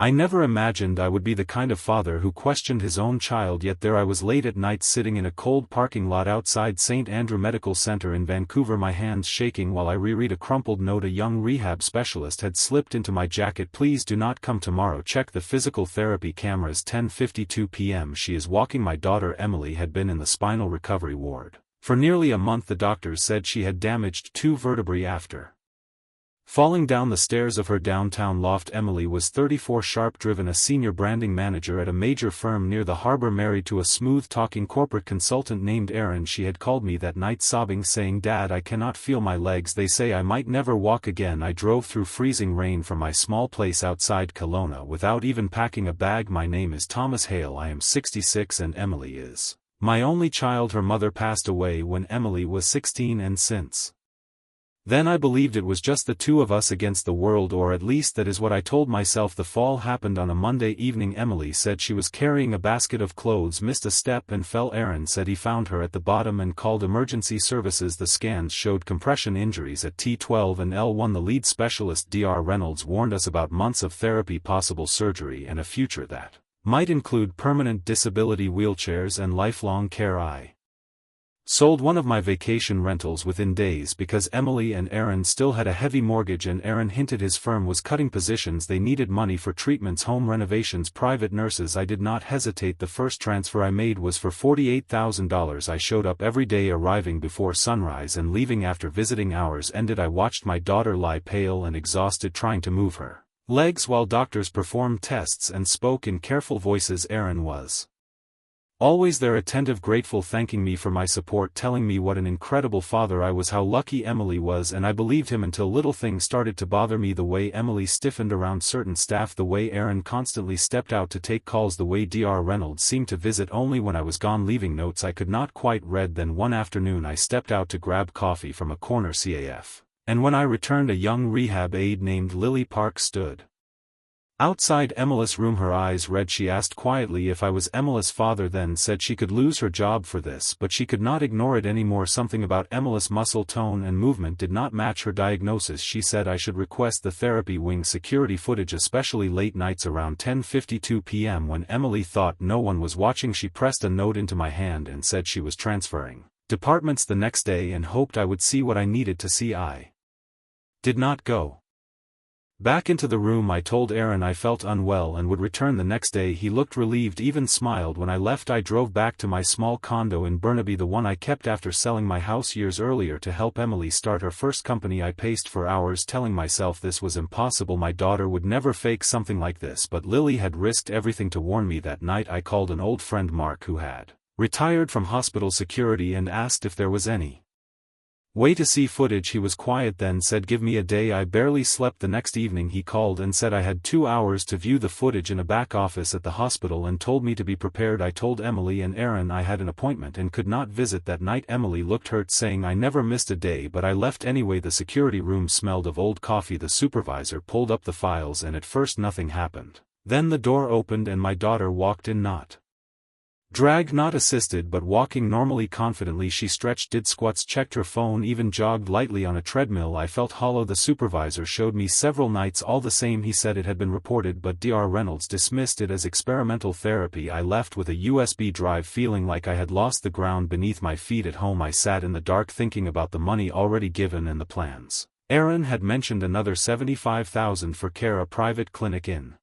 I never imagined I would be the kind of father who questioned his own child, yet there I was late at night sitting in a cold parking lot outside St. Andrew Medical Center in Vancouver, my hands shaking while I reread a crumpled note a young rehab specialist had slipped into my jacket. Please do not come tomorrow. Check the physical therapy cameras. 10:52 p.m. She is walking. My daughter Emily had been in the spinal recovery ward for nearly a month. The doctors said she had damaged 2 vertebrae after falling down the stairs of her downtown loft. Emily was 34, sharp-driven, a senior branding manager at a major firm near the harbor, married to a smooth-talking corporate consultant named Aaron. She had called me that night sobbing, saying, "Dad, I cannot feel my legs. They say I might never walk again." I drove through freezing rain from my small place outside Kelowna without even packing a bag. My name is Thomas Hale. I am 66 and Emily is my only child. Her mother passed away when Emily was 16, and since then I believed it was just the two of us against the world, or at least that is what I told myself. The fall happened on a Monday evening. Emily said she was carrying a basket of clothes, missed a step and fell. Aaron said he found her at the bottom and called emergency services. The scans showed compression injuries at T12 and L1. The lead specialist, Dr. Reynolds, warned us about months of therapy, possible surgery, and a future that might include permanent disability, wheelchairs, and lifelong care. I sold one of my vacation rentals within days because Emily and Aaron still had a heavy mortgage, and Aaron hinted his firm was cutting positions. They needed money for treatments, home renovations, private nurses. I did not hesitate. The first transfer I made was for $48,000. I showed up every day, arriving before sunrise and leaving after visiting hours ended. I watched my daughter lie pale and exhausted, trying to move her legs while doctors performed tests and spoke in careful voices. Aaron was always there, attentive, grateful, thanking me for my support, telling me what an incredible father I was, how lucky Emily was, and I believed him until little things started to bother me. The way Emily stiffened around certain staff, the way Aaron constantly stepped out to take calls, the way Dr. Reynolds seemed to visit only when I was gone, leaving notes I could not quite read. Then one afternoon I stepped out to grab coffee from a corner CAF, and when I returned, a young rehab aide named Lily Park stood outside Emily's room, her eyes red. She asked quietly if I was Emily's father, then said she could lose her job for this, but she could not ignore it anymore. Something about Emily's muscle tone and movement did not match her diagnosis. She said I should request the therapy wing security footage, especially late nights around 10:52 p.m. when Emily thought no one was watching. She pressed a note into my hand and said she was transferring departments the next day and hoped I would see what I needed to see. I did not go back into the room. I told Aaron I felt unwell and would return the next day. He looked relieved, even smiled. When I left, I drove back to my small condo in Burnaby, the one I kept after selling my house years earlier to help Emily start her first company. I paced for hours, telling myself this was impossible. My daughter would never fake something like this, but Lily had risked everything to warn me. That night I called an old friend, Mark, who had retired from hospital security, and asked if there was any way to see footage. He was quiet, then said, "Give me a day." I barely slept. The next evening he called and said I had 2 hours to view the footage in a back office at the hospital and told me to be prepared. I told Emily and Aaron I had an appointment and could not visit that night. Emily looked hurt, saying I never missed a day, but I left anyway. The security room smelled of old coffee. The supervisor pulled up the files and at first nothing happened. Then the door opened and my daughter walked in, not dragged, not assisted, but walking normally, confidently. She stretched, did squats, checked her phone, even jogged lightly on a treadmill. I felt hollow. The supervisor showed me several nights. All the same, he said it had been reported, but Dr. Reynolds dismissed it as experimental therapy. I left with a USB drive, feeling like I had lost the ground beneath my feet. At home I sat in the dark thinking about the money already given and the plans. Aaron had mentioned another $75,000 for care, a private clinic in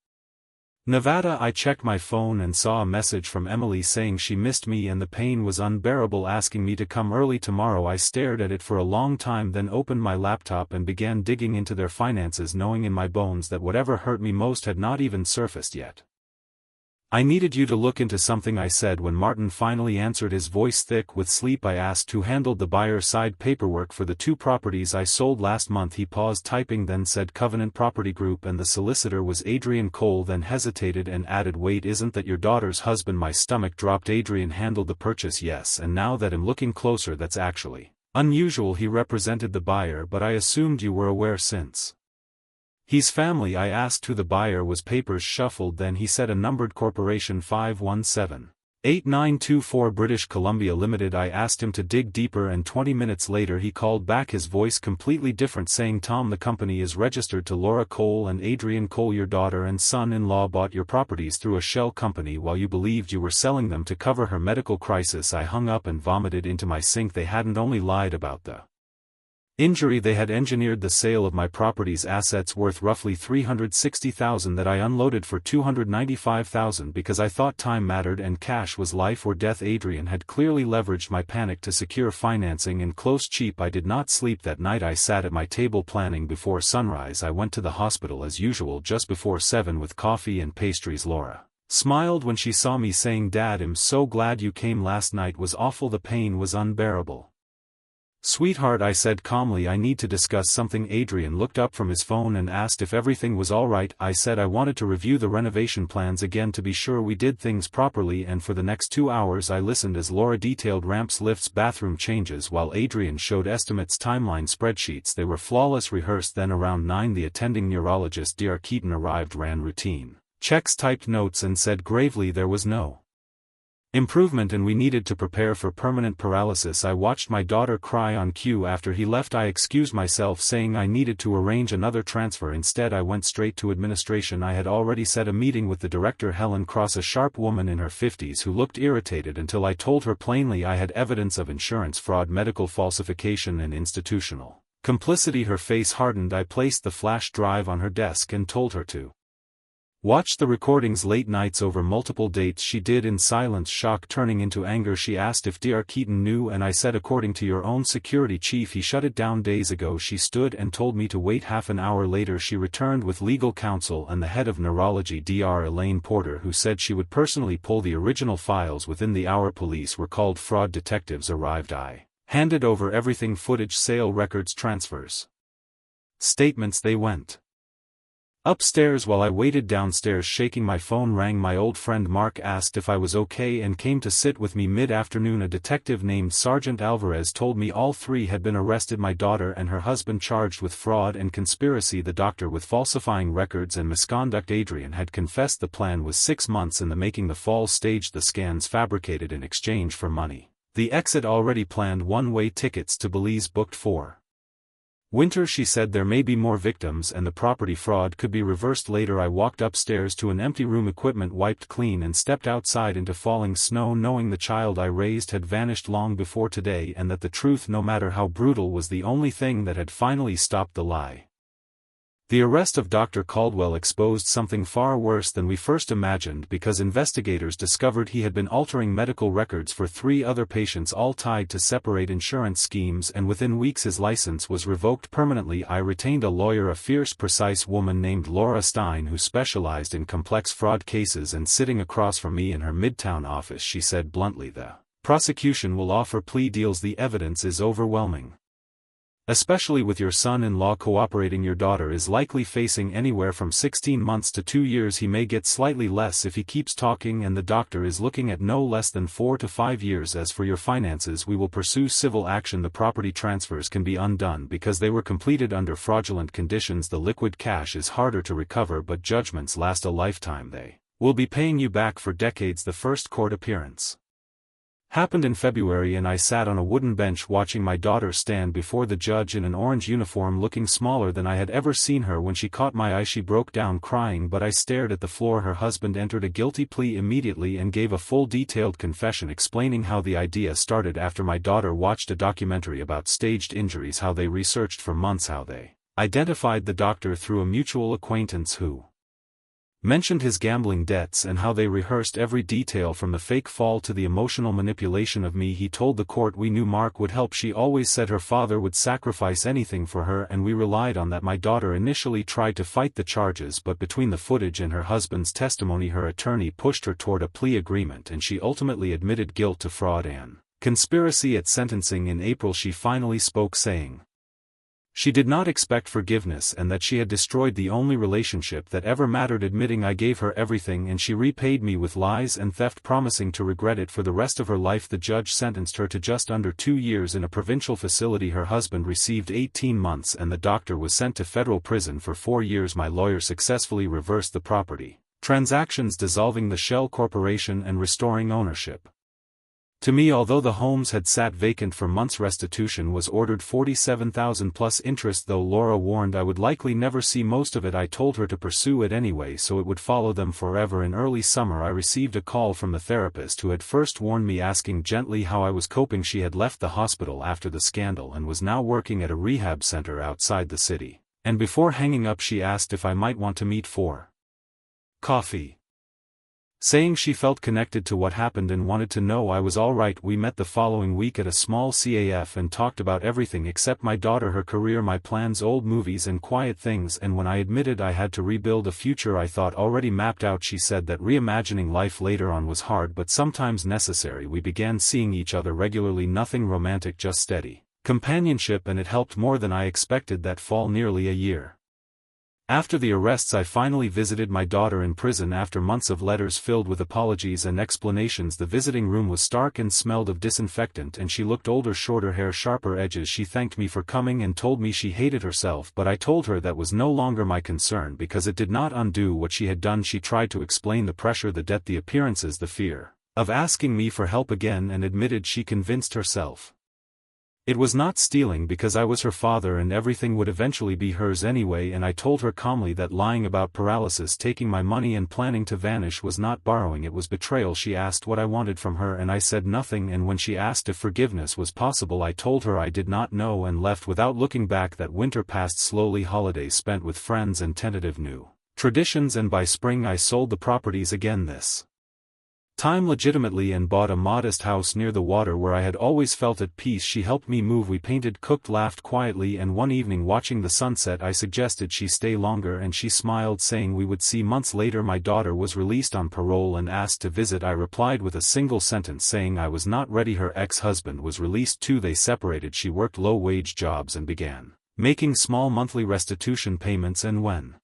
Nevada. I checked my phone and saw a message from Emily saying she missed me and the pain was unbearable, asking me to come early tomorrow. I stared at it for a long time, then opened my laptop and began digging into their finances, knowing in my bones that whatever hurt me most had not even surfaced yet. "I needed you to look into something," I said when Martin finally answered, his voice thick with sleep. I asked who handled the buyer side paperwork for the 2 properties I sold last month. He paused, typing, then said Covenant Property Group, and the solicitor was Adrian Cole, then hesitated and added, "Wait, isn't that your daughter's husband?" My stomach dropped. Adrian handled the purchase, yes, and now that I'm looking closer, that's actually unusual. He represented the buyer, but I assumed you were aware since he's family. I asked who the buyer was. Papers shuffled, then he said a numbered corporation, 517 8924 British Columbia Limited. I asked him to dig deeper and 20 minutes later he called back, his voice completely different, saying, Tom, the company is registered to Laura Cole and Adrian Cole. Your daughter and son-in-law bought your properties through a shell company while you believed you were selling them to cover her medical crisis. I hung up and vomited into my sink. They hadn't only lied about the injury, they had engineered the sale of my property's assets worth roughly $360,000 that I unloaded for $295,000 because I thought time mattered and cash was life or death. Adrian had clearly leveraged my panic to secure financing and close cheap. I did not sleep that night. I sat at my table planning before sunrise. I went to the hospital as usual just before 7 with coffee and pastries. Laura smiled when she saw me, saying, Dad, I'm so glad you came. Last night was awful. The pain was unbearable. Sweetheart, I said calmly, I need to discuss something. Adrian looked up from his phone and asked if everything was all right. I said I wanted to review the renovation plans again to be sure we did things properly, and for the next 2 hours I listened as Laura detailed ramps, lifts, bathroom changes while Adrian showed estimates, timeline spreadsheets. They were flawless, rehearsed. Then around 9 the attending neurologist Dr. Keaton arrived, ran routine checks, typed notes and said gravely there was no improvement and we needed to prepare for permanent paralysis. I watched my daughter cry on cue. After he left I excused myself, saying I needed to arrange another transfer. Instead I went straight to administration. I had already set a meeting with the director, Helen Cross, a sharp woman in her 50s who looked irritated until I told her plainly I had evidence of insurance fraud, medical falsification and institutional complicity. Her face hardened. I placed the flash drive on her desk and told her to watch the recordings late nights over multiple dates. She did in silence, shock turning into anger. She asked if Dr. Keaton knew and I said, according to your own security chief, he shut it down days ago. She stood and told me to wait. Half an hour later she returned with legal counsel and the head of neurology, Dr. Elaine Porter, who said she would personally pull the original files within the hour. Police were called. Fraud detectives arrived. I handed over everything: footage, sale records, transfers, statements. They went upstairs while I waited downstairs shaking. My phone rang. My old friend Mark asked if I was okay and came to sit with me mid-afternoon. A detective named Sergeant Alvarez told me all three had been arrested, my daughter and her husband charged with fraud and conspiracy, the doctor with falsifying records and misconduct. Adrian had confessed the plan was 6 months in the making. The falls staged, the scans fabricated in exchange for money. The exit already planned, one-way tickets to Belize booked for winter. She said there may be more victims and the property fraud could be reversed later. I walked upstairs to an empty room, equipment wiped clean, and stepped outside into falling snow, knowing the child I raised had vanished long before today, and that the truth, no matter how brutal, was the only thing that had finally stopped the lie. The arrest of Dr. Caldwell exposed something far worse than we first imagined, because investigators discovered he had been altering medical records for 3 other patients, all tied to separate insurance schemes, and within weeks his license was revoked permanently. I retained a lawyer, a fierce, precise woman named Laura Stein, who specialized in complex fraud cases, and sitting across from me in her Midtown office she said bluntly, the prosecution will offer plea deals. The evidence is overwhelming. Especially with your son-in-law cooperating. Your daughter is likely facing anywhere from 16 months to 2 years. He may get slightly less if he keeps talking, and the doctor is looking at no less than 4 to 5 years. As for your finances, we will pursue civil action. The property transfers can be undone because they were completed under fraudulent conditions. The liquid cash is harder to recover, but judgments last a lifetime. They will be paying you back for decades. The first court appearance happened in February, and I sat on a wooden bench watching my daughter stand before the judge in an orange uniform, looking smaller than I had ever seen her. When she caught my eye she broke down crying, but I stared at the floor. Her husband entered a guilty plea immediately and gave a full detailed confession, explaining how the idea started after my daughter watched a documentary about staged injuries, how they researched for months, how they identified the doctor through a mutual acquaintance who mentioned his gambling debts, and how they rehearsed every detail from the fake fall to the emotional manipulation of me. He told the court we knew Mark would help. She always said her father would sacrifice anything for her, and we relied on that. My daughter initially tried to fight the charges, but between the footage and her husband's testimony her attorney pushed her toward a plea agreement, and she ultimately admitted guilt to fraud and conspiracy. At sentencing in April she finally spoke, saying she did not expect forgiveness and that she had destroyed the only relationship that ever mattered, admitting I gave her everything and she repaid me with lies and theft, promising to regret it for the rest of her life. The judge sentenced her to just under 2 years in a provincial facility. Her husband received 18 months and the doctor was sent to federal prison for 4 years. My lawyer successfully reversed the property transactions dissolving the shell corporation and restoring ownership. To me, although the homes had sat vacant for months, restitution was ordered, $47,000 plus interest. Though Laura warned I would likely never see most of it, I told her to pursue it anyway so it would follow them forever. In early summer I received a call from the therapist who had first warned me, asking gently how I was coping. She had left the hospital after the scandal and was now working at a rehab center outside the city, and before hanging up she asked if I might want to meet for coffee, saying she felt connected to what happened and wanted to know I was alright. We met the following week at a small CAF and talked about everything except my daughter, her career, my plans, old movies and quiet things, and when I admitted I had to rebuild a future I thought already mapped out, she said that reimagining life later on was hard but sometimes necessary. We began seeing each other regularly, nothing romantic, just steady companionship, and it helped more than I expected. That fall, nearly a year after the arrests, I finally visited my daughter in prison. After months of letters filled with apologies and explanations, the visiting room was stark and smelled of disinfectant, and she looked older, shorter hair, sharper edges. She thanked me for coming and told me she hated herself, but I told her that was no longer my concern because it did not undo what she had done. She tried to explain the pressure, the debt, the appearances, the fear of asking me for help again, and admitted she convinced herself it was not stealing because I was her father and everything would eventually be hers anyway. And I told her calmly that lying about paralysis, taking my money and planning to vanish was not borrowing, it was betrayal. She asked what I wanted from her and I said nothing, and when she asked if forgiveness was possible I told her I did not know and left without looking back. That winter passed slowly, holidays spent with friends and tentative new traditions, and by spring I sold the properties again, this time legitimately, and bought a modest house near the water where I had always felt at peace. She helped me move, we painted, cooked, laughed quietly, and one evening watching the sunset I suggested she stay longer and she smiled, saying we would see. Months later my daughter was released on parole and asked to visit. I replied with a single sentence saying I was not ready. Her ex-husband was released too. They separated. She worked low-wage jobs and began making small monthly restitution payments, and when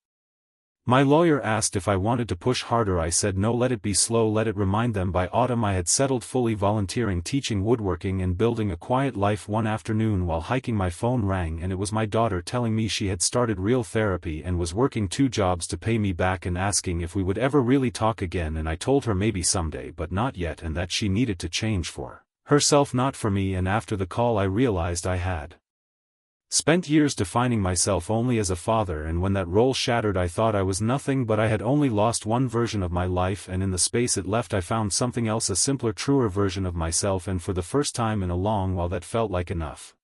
my lawyer asked if I wanted to push harder I said no, let it be slow, let it remind them. By autumn I had settled fully, volunteering, teaching, woodworking and building a quiet life. One afternoon while hiking my phone rang and it was my daughter telling me she had started real therapy and was working 2 jobs to pay me back, and asking if we would ever really talk again. And I told her maybe someday but not yet, and that she needed to change for herself, not for me. And after the call I realized I had spent years defining myself only as a father, and when that role shattered I thought I was nothing, but I had only lost one version of my life, and in the space it left I found something else, a simpler, truer version of myself, and for the first time in a long while that felt like enough.